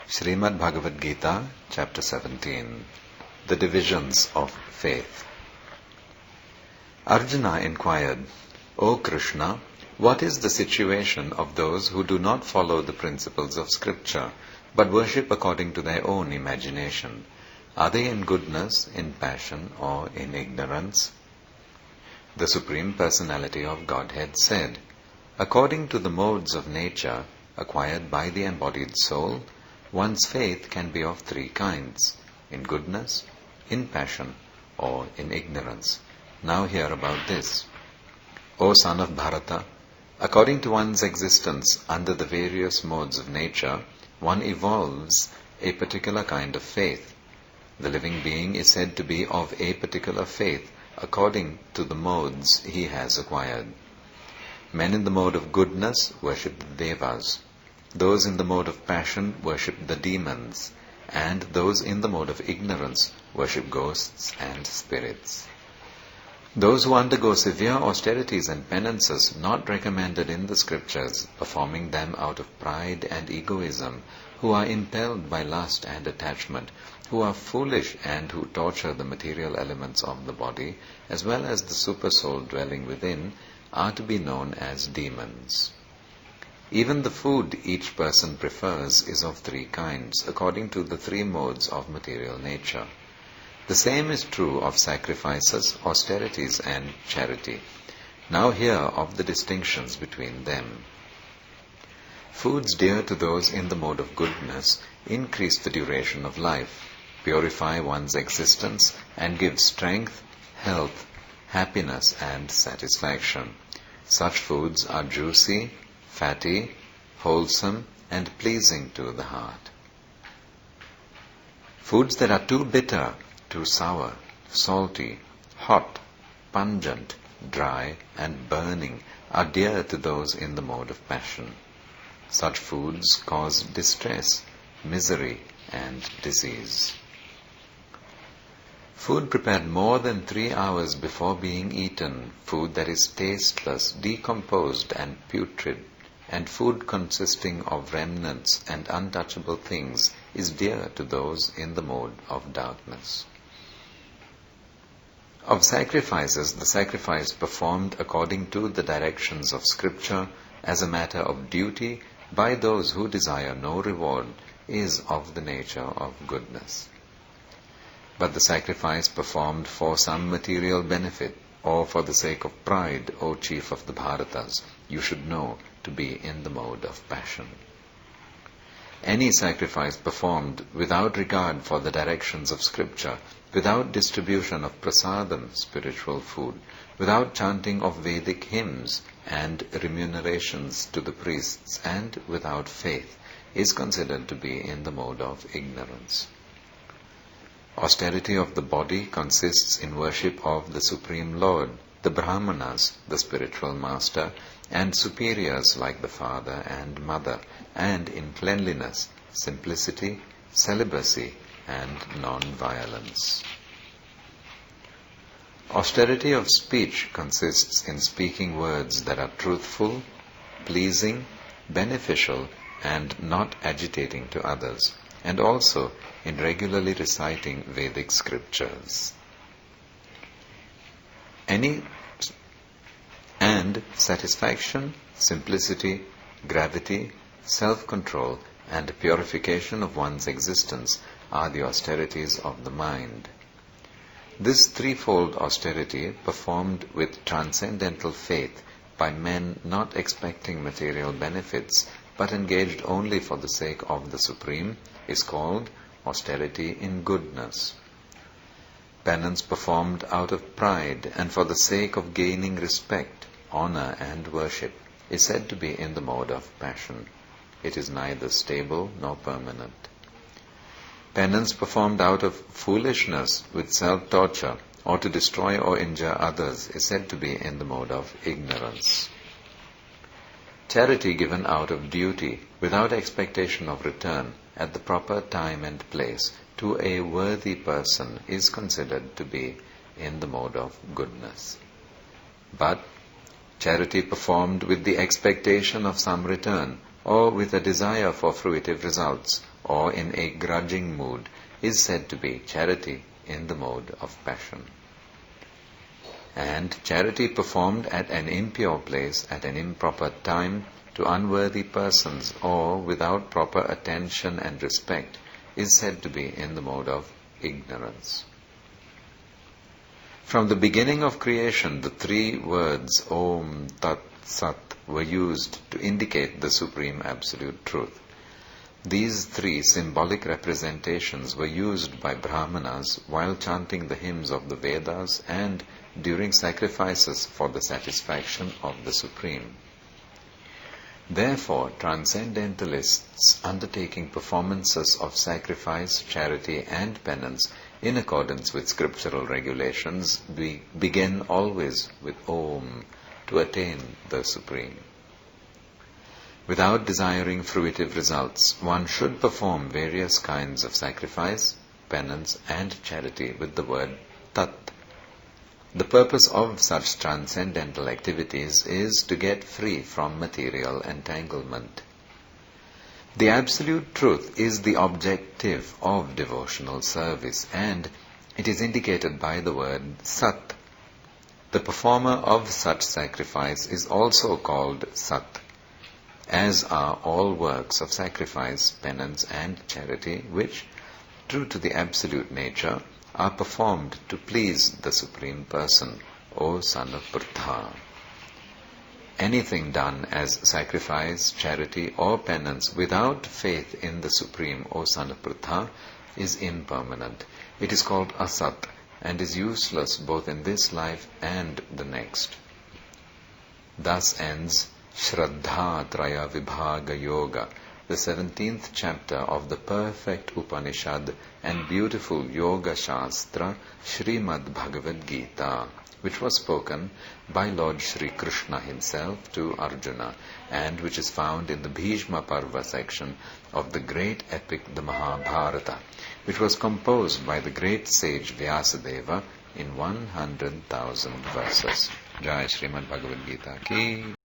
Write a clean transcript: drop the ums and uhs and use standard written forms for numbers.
Srimad Bhagavad Gita, Chapter 17, The Divisions of Faith. Arjuna inquired, O Krishna, what is the situation of those who do not follow the principles of Scripture, but worship according to their own imagination? Are they in goodness, in passion, or in ignorance? The Supreme Personality of Godhead said, according to the modes of nature acquired by the embodied soul, one's faith can be of three kinds, in goodness, in passion, or in ignorance. Now hear about this. O son of Bharata, according to one's existence under the various modes of nature, one evolves a particular kind of faith. The living being is said to be of a particular faith according to the modes he has acquired. Men in the mode of goodness worship the devas. Those in the mode of passion worship the demons, and those in the mode of ignorance worship ghosts and spirits. Those who undergo severe austerities and penances not recommended in the scriptures, performing them out of pride and egoism, who are impelled by lust and attachment, who are foolish and who torture the material elements of the body, as well as the supersoul dwelling within, are to be known as demons. Even the food each person prefers is of three kinds, according to the three modes of material nature. The same is true of sacrifices, austerities, and charity. Now hear of the distinctions between them. Foods dear to those in the mode of goodness increase the duration of life, purify one's existence, and give strength, health, happiness, and satisfaction. Such foods are juicy, fatty, wholesome, and pleasing to the heart. Foods that are too bitter, too sour, salty, hot, pungent, dry, and burning are dear to those in the mode of passion. Such foods cause distress, misery, and disease. Food prepared more than 3 hours before being eaten, food that is tasteless, decomposed, and putrid, and food consisting of remnants and untouchable things is dear to those in the mode of darkness. Of sacrifices, the sacrifice performed according to the directions of Scripture as a matter of duty by those who desire no reward is of the nature of goodness. But the sacrifice performed for some material benefit or for the sake of pride, O chief of the Bharatas, you should know to be in the mode of passion. Any sacrifice performed without regard for the directions of Scripture, without distribution of prasadam, spiritual food, without chanting of Vedic hymns and remunerations to the priests, and without faith, is considered to be in the mode of ignorance. Austerity of the body consists in worship of the Supreme Lord, the Brahmanas, the spiritual master, and superiors like the father and mother, and in cleanliness, simplicity, celibacy, and non-violence. Austerity of speech consists in speaking words that are truthful, pleasing, beneficial, and not agitating to others, and also in regularly reciting Vedic scriptures. And satisfaction, simplicity, gravity, self-control, and purification of one's existence are the austerities of the mind. This threefold austerity, performed with transcendental faith by men not expecting material benefits, but engaged only for the sake of the Supreme, is called austerity in goodness. Penance performed out of pride and for the sake of gaining respect, honor, and worship is said to be in the mode of passion. It is neither stable nor permanent. Penance performed out of foolishness with self-torture or to destroy or injure others is said to be in the mode of ignorance. Charity given out of duty without expectation of return at the proper time and place to a worthy person is considered to be in the mode of goodness. But charity performed with the expectation of some return or with a desire for fruitive results, or in a grudging mood, is said to be charity in the mode of passion. And charity performed at an impure place, at an improper time, to unworthy persons, or without proper attention and respect, is said to be in the mode of ignorance. From the beginning of creation, the three words Om, Tat, Sat were used to indicate the Supreme Absolute Truth. These three symbolic representations were used by Brahmanas while chanting the hymns of the Vedas and during sacrifices for the satisfaction of the Supreme. Therefore, transcendentalists undertaking performances of sacrifice, charity and penance in accordance with scriptural regulations begin always with Om to attain the Supreme. Without desiring fruitive results, one should perform various kinds of sacrifice, penance and charity with the word Tat. The purpose of such transcendental activities is to get free from material entanglement. The Absolute Truth is the objective of devotional service, and it is indicated by the word Sat. The performer of such sacrifice is also called Sat, as are all works of sacrifice, penance and charity which, true to the absolute nature, are performed to please the Supreme Person, O son of Pritha. Anything done as sacrifice, charity or penance without faith in the Supreme, O son of Pritha, is impermanent. It is called asat and is useless both in this life and the next. Thus ends Shraddha Traya Vibhaga Yoga, the 17th chapter of the perfect Upanishad and beautiful Yoga Shastra, Srimad Bhagavad Gita, which was spoken by Lord Shri Krishna himself to Arjuna, and which is found in the Bhishma Parva section of the great epic, the Mahabharata, which was composed by the great sage Vyasadeva in 100,000 verses. Jai Srimad Bhagavad Gita ki